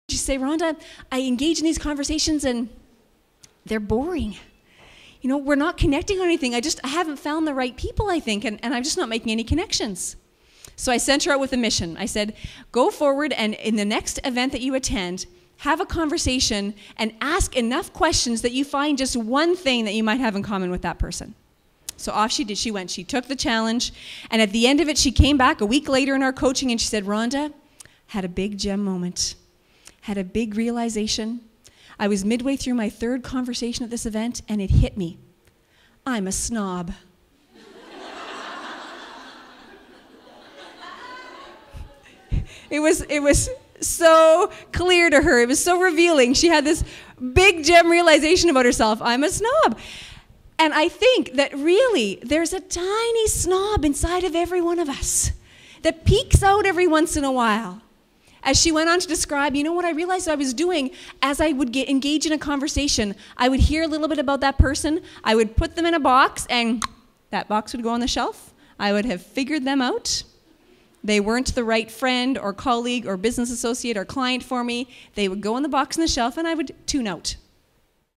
She'd say, Rhonda, I engage in these conversations and they're boring. You know, we're not connecting on anything. I haven't found the right people, I think, and I'm just not making any connections. So I sent her out with a mission. I said, go forward and in the next event that you attend, have a conversation and ask enough questions that you find just one thing that you might have in common with that person. So off she did. She went. She took the challenge. And at the end of it, she came back a week later in our coaching and she said, Rhonda, had a big gem moment. Had a big realization. I was midway through my third conversation at this event and it hit me. I'm a snob. It was so clear to her. It was so revealing. She had this big gem realization about herself. I'm a snob. And I think that really there's a tiny snob inside of every one of us that peeks out every once in a while. As she went on to describe, you know what I realized I was doing as I would engage in a conversation, I would hear a little bit about that person, I would put them in a box, and that box would go on the shelf. I would have figured them out. They weren't the right friend or colleague or business associate or client for me. They would go on the box on the shelf and I would tune out.